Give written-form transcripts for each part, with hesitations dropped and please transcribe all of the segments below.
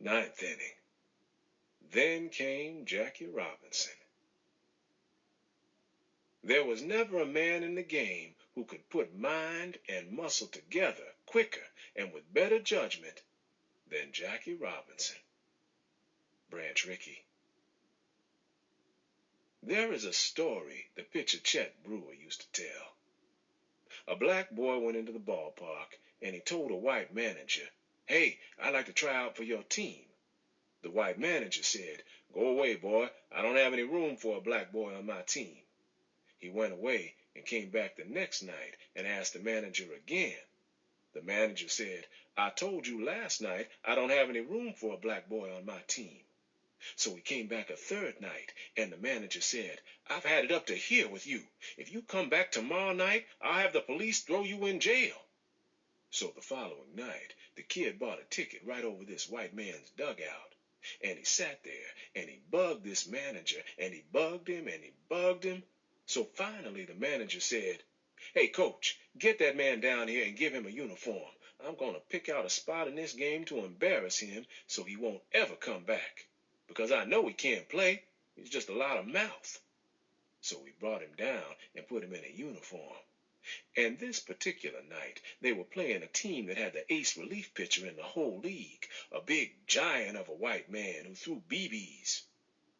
Ninth inning. Then came Jackie Robinson. There was never a man in the game who could put mind and muscle together quicker and with better judgment than Jackie Robinson. Branch Rickey. There is a story the pitcher Chet Brewer used to tell. A black boy went into the ballpark and he told a white manager, "Hey, I'd like to try out for your team." The white manager said, "Go away, boy. I don't have any room for a black boy on my team." He went away and came back the next night and asked the manager again. The manager said, "I told you last night I don't have any room for a black boy on my team." So he came back a third night, and the manager said, "I've had it up to here with you. If you come back tomorrow night, I'll have the police throw you in jail." So the following night, the kid bought a ticket right over this white man's dugout. And he sat there, and he bugged this manager, and he bugged him, and he bugged him. So finally the manager said, "Hey, coach, get that man down here and give him a uniform. I'm going to pick out a spot in this game to embarrass him so he won't ever come back. Because I know he can't play. He's just a lot of mouth." So we brought him down and put him in a uniform. And this particular night, they were playing a team that had the ace relief pitcher in the whole league, a big giant of a white man who threw BBs.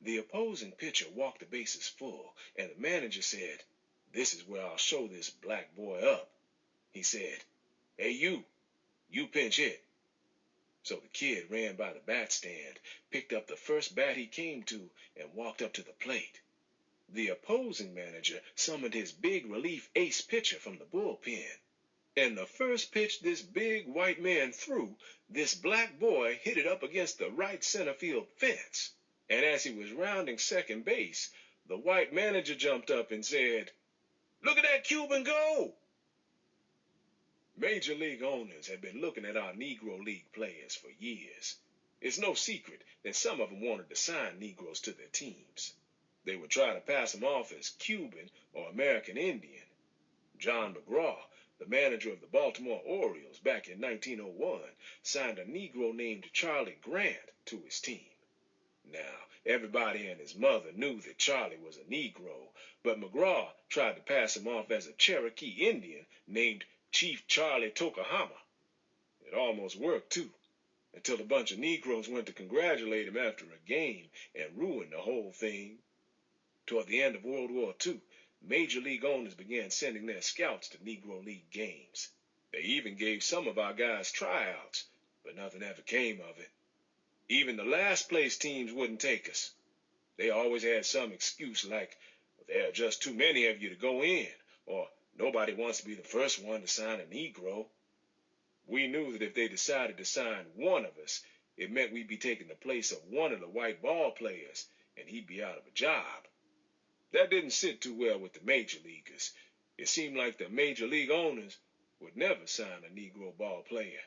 The opposing pitcher walked the bases full, and the manager said, "This is where I'll show this black boy up." He said, "Hey, you pinch hit." So the kid ran by the bat stand, picked up the first bat he came to, and walked up to the plate. The opposing manager summoned his big relief ace pitcher from the bullpen. And the first pitch this big white man threw, this black boy hit it up against the right center field fence. And as he was rounding second base, the white manager jumped up and said, "Look at that Cuban go!" Major league owners have been looking at our Negro League players for years. It's no secret that some of them wanted to sign Negroes to their teams. They would try to pass them off as Cuban or American Indian. John McGraw, the manager of the Baltimore Orioles back in 1901, signed a Negro named Charlie Grant to his team. Now, everybody and his mother knew that Charlie was a Negro, but McGraw tried to pass him off as a Cherokee Indian named Chief Charlie Tokahama. It almost worked, too, until a bunch of Negroes went to congratulate him after a game and ruined the whole thing. Toward the end of World War II, Major League owners began sending their scouts to Negro League games. They even gave some of our guys tryouts, but nothing ever came of it. Even the last place teams wouldn't take us. They always had some excuse like, "There are just too many of you to go in," or "Nobody wants to be the first one to sign a Negro." We knew that if they decided to sign one of us, it meant we'd be taking the place of one of the white ball players, and he'd be out of a job. That didn't sit too well with the major leaguers. It seemed like the major league owners would never sign a Negro ball player.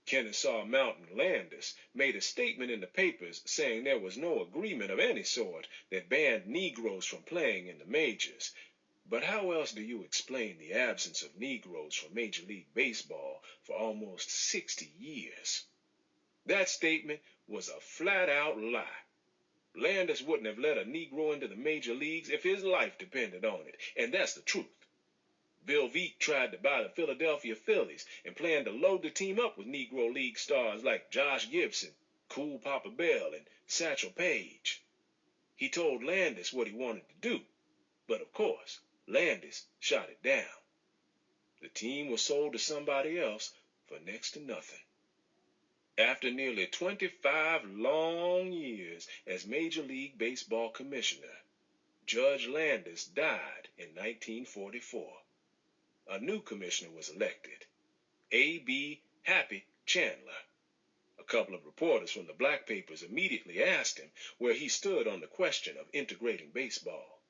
Kennesaw Mountain Landis made a statement in the papers saying there was no agreement of any sort that banned Negroes from playing in the majors. But how else do you explain the absence of Negroes from Major League Baseball for almost 60 years? That statement was a flat-out lie. Landis wouldn't have let a Negro into the major leagues if his life depended on it, and that's the truth. Bill Veeck tried to buy the Philadelphia Phillies and planned to load the team up with Negro League stars like Josh Gibson, Cool Papa Bell, and Satchel Paige. He told Landis what he wanted to do, but of course, Landis shot it down. The team was sold to somebody else for next to nothing. After nearly 25 long years as Major League Baseball commissioner, Judge Landis died in 1944. A new commissioner was elected, A.B. Happy Chandler. A couple of reporters from the black papers immediately asked him where he stood on the question of integrating baseball.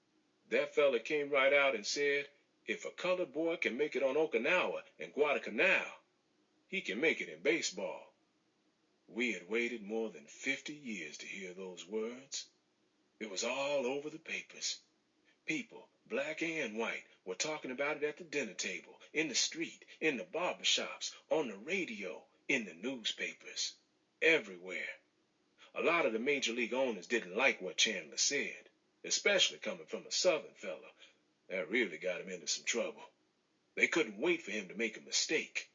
That fella came right out and said, "If a colored boy can make it on Okinawa and Guadalcanal, he can make it in baseball." We had waited more than 50 years to hear those words. It was all over the papers. People, black and white, were talking about it at the dinner table, in the street, in the barber shops, on the radio, in the newspapers. everywhere. A lot of the major league owners didn't like what Chandler said, especially coming from a Southern fella. That really got him into some trouble. They couldn't wait for him to make a mistake.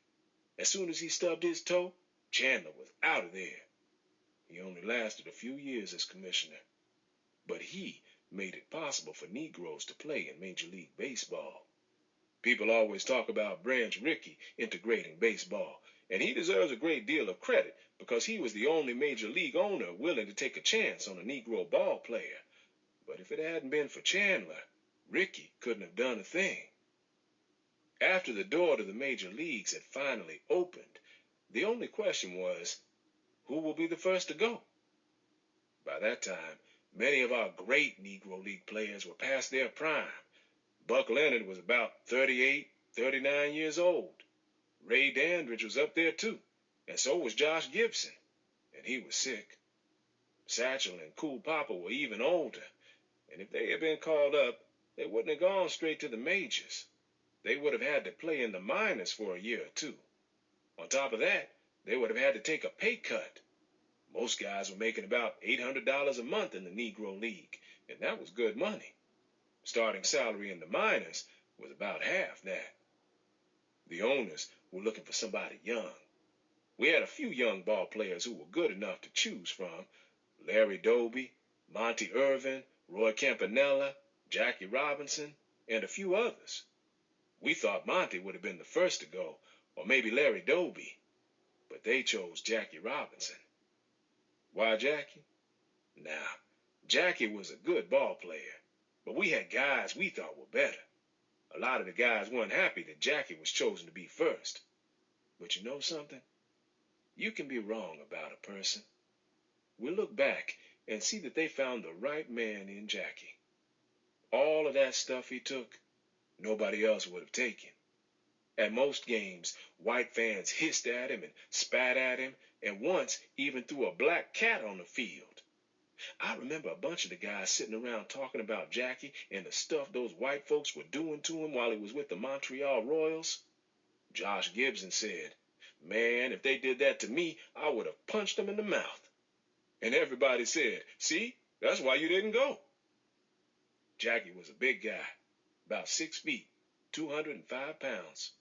As soon as he stubbed his toe, Chandler was out of there. He only lasted a few years as commissioner, but he made it possible for Negroes to play in Major League Baseball. People always talk about Branch Rickey integrating baseball, and he deserves a great deal of credit because he was the only major league owner willing to take a chance on a Negro ball player. But if it hadn't been for Chandler, Rickey couldn't have done a thing. After the door to the major leagues had finally opened, the only question was, who will be the first to go? By that time, many of our great Negro League players were past their prime. Buck Leonard was about 38, 39 years old. Ray Dandridge was up there too, and so was Josh Gibson, and he was sick. Satchel and Cool Papa were even older, and if they had been called up, they wouldn't have gone straight to the majors. They would have had to play in the minors for a year or two. On top of that, they would have had to take a pay cut. Most guys were making about $800 a month in the Negro League, and that was good money. Starting salary in the minors was about half that. The owners were looking for somebody young. We had a few young ball players who were good enough to choose from: Larry Doby, Monty Irvin, Roy Campanella, Jackie Robinson, and a few others. We thought Monty would have been the first to go, or maybe Larry Doby, but they chose Jackie Robinson. Why Jackie? Now, Jackie was a good ball player, but we had guys we thought were better. A lot of the guys weren't happy that Jackie was chosen to be first. But you know something? You can be wrong about a person. We look back and see that they found the right man in Jackie. All of that stuff he took, nobody else would have taken. At most games, white fans hissed at him and spat at him, and once even threw a black cat on the field. I remember a bunch of the guys sitting around talking about Jackie and the stuff those white folks were doing to him while he was with the Montreal Royals. Josh Gibson said, "Man, if they did that to me, I would have punched them in the mouth." And everybody said, "See, that's why you didn't go." Jackie was a big guy, about 6 feet, 205 pounds.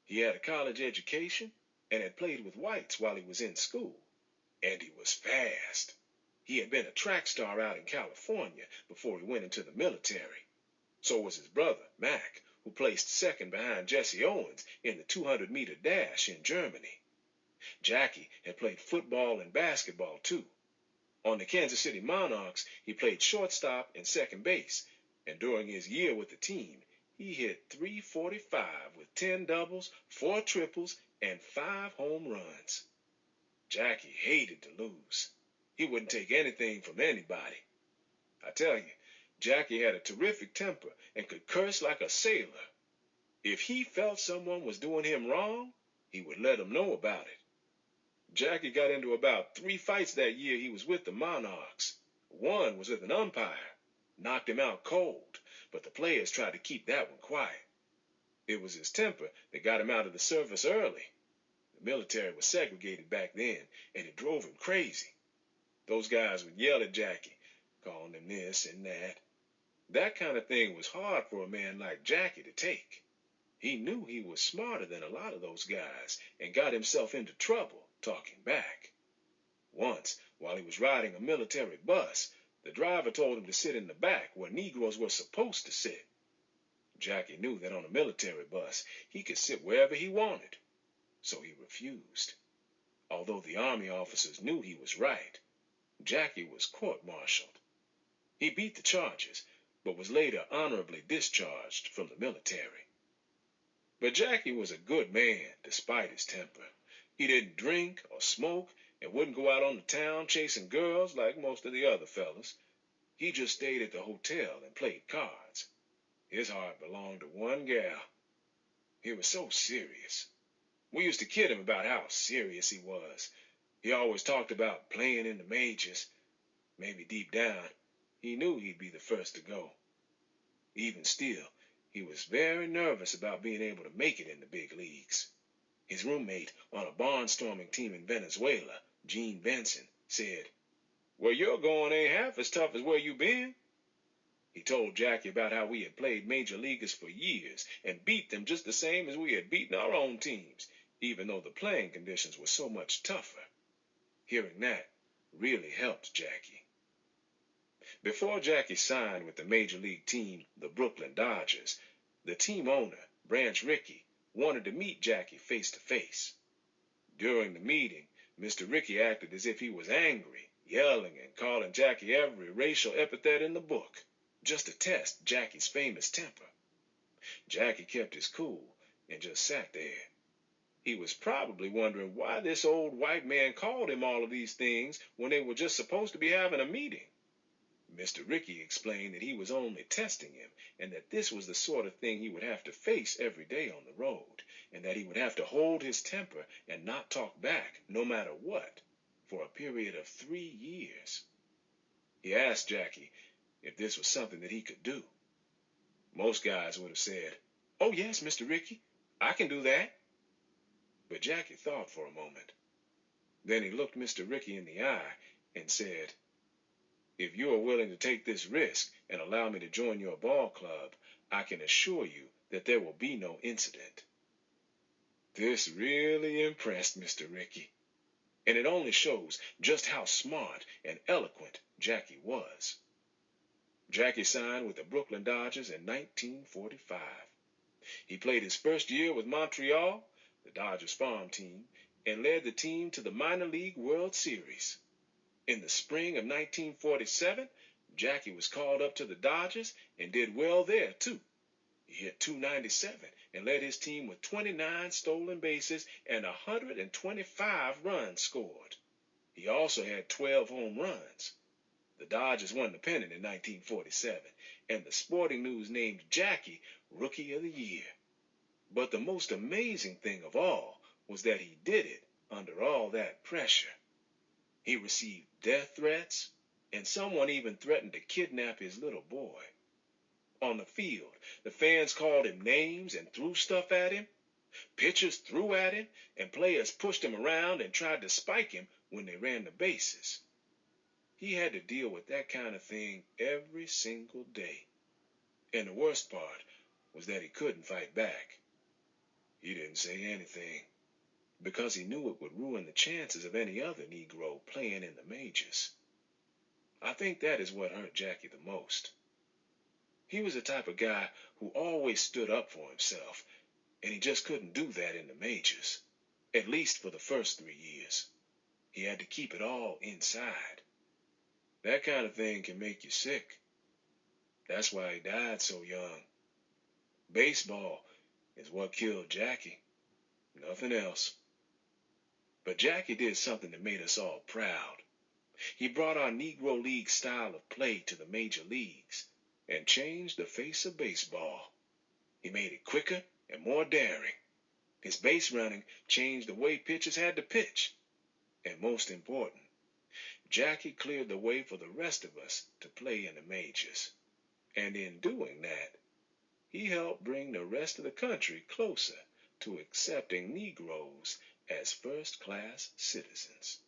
He had a college education and had played with whites while he was in school. And he was fast. He had been a track star out in California before he went into the military. So was his brother, Mac, who placed second behind Jesse Owens in the 200-meter dash in Germany. Jackie had played football and basketball too. On the Kansas City Monarchs, he played shortstop and second base, and during his year with the team, he hit .345 with 10 doubles, 4 triples, and 5 home runs. Jackie hated to lose. He wouldn't take anything from anybody. I tell you, Jackie had a terrific temper and could curse like a sailor. If he felt someone was doing him wrong, he would let them know about it. Jackie got into about 3 fights that year he was with the Monarchs. One was with an umpire, knocked him out cold, but the players tried to keep that one quiet. It was his temper that got him out of the service early. The military was segregated back then, and it drove him crazy. Those guys would yell at Jackie, calling him this and that. That kind of thing was hard for a man like Jackie to take. He knew he was smarter than a lot of those guys and got himself into trouble talking back. Once, while he was riding a military bus, the driver told him to sit in the back where Negroes were supposed to sit. Jackie knew that on a military bus he could sit wherever he wanted, so he refused. Although the Army officers knew he was right, Jackie was court-martialed. He beat the charges, but was later honorably discharged from the military. But Jackie was a good man despite his temper. He didn't drink or smoke and wouldn't go out on the town chasing girls like most of the other fellas. He just stayed at the hotel and played cards. His heart belonged to one gal. He was so serious. We used to kid him about how serious he was. He always talked about playing in the majors. Maybe deep down, he knew he'd be the first to go. Even still, he was very nervous about being able to make it in the big leagues. His roommate on a barnstorming team in Venezuela Gene Benson, said, "Where you're going ain't half as tough as where you been." He told Jackie about how we had played major leaguers for years and beat them just the same as we had beaten our own teams, even though the playing conditions were so much tougher. Hearing that really helped Jackie. Before Jackie signed with the major league team, the Brooklyn Dodgers, the team owner, Branch Rickey, wanted to meet Jackie face to face. During the meeting, Mr. Rickey acted as if he was angry, yelling and calling Jackie every racial epithet in the book, just to test Jackie's famous temper. Jackie kept his cool and just sat there. He was probably wondering why this old white man called him all of these things when they were just supposed to be having a meeting. Mr. Rickey explained that he was only testing him and that this was the sort of thing he would have to face every day on the road, and that he would have to hold his temper and not talk back no matter what for a period of 3 years. He asked Jackie if this was something that he could do. Most guys would have said, "Oh yes, Mr. Rickey, I can do that." But Jackie thought for a moment. Then he looked Mr. Rickey in the eye and said, "If you are willing to take this risk and allow me to join your ball club, I can assure you that there will be no incident." This really impressed Mr. Rickey, and it only shows just how smart and eloquent Jackie was. Jackie signed with the Brooklyn Dodgers in 1945. He played his first year with Montreal, the Dodgers farm team, and led the team to the minor league World Series. In the spring of 1947, Jackie was called up to the Dodgers and did well there, too. He hit .297 and led his team with 29 stolen bases and 125 runs scored. He also had 12 home runs. The Dodgers won the pennant in 1947, and the Sporting News named Jackie Rookie of the Year. But the most amazing thing of all was that he did it under all that pressure. He received death threats, and someone even threatened to kidnap his little boy. On the field, the fans called him names and threw stuff at him. Pitchers threw at him, and players pushed him around and tried to spike him when they ran the bases. He had to deal with that kind of thing every single day. And the worst part was that he couldn't fight back. He didn't say anything, because he knew it would ruin the chances of any other Negro playing in the majors. I think that is what hurt Jackie the most. He was the type of guy who always stood up for himself, and he just couldn't do that in the majors, at least for the first 3 years. He had to keep it all inside. That kind of thing can make you sick. That's why he died so young. Baseball is what killed Jackie, nothing else. But Jackie did something that made us all proud. He brought our Negro League style of play to the major leagues and changed the face of baseball. He made it quicker and more daring. His base running changed the way pitchers had to pitch. And most important, Jackie cleared the way for the rest of us to play in the majors. And in doing that, he helped bring the rest of the country closer to accepting Negroes as first-class citizens.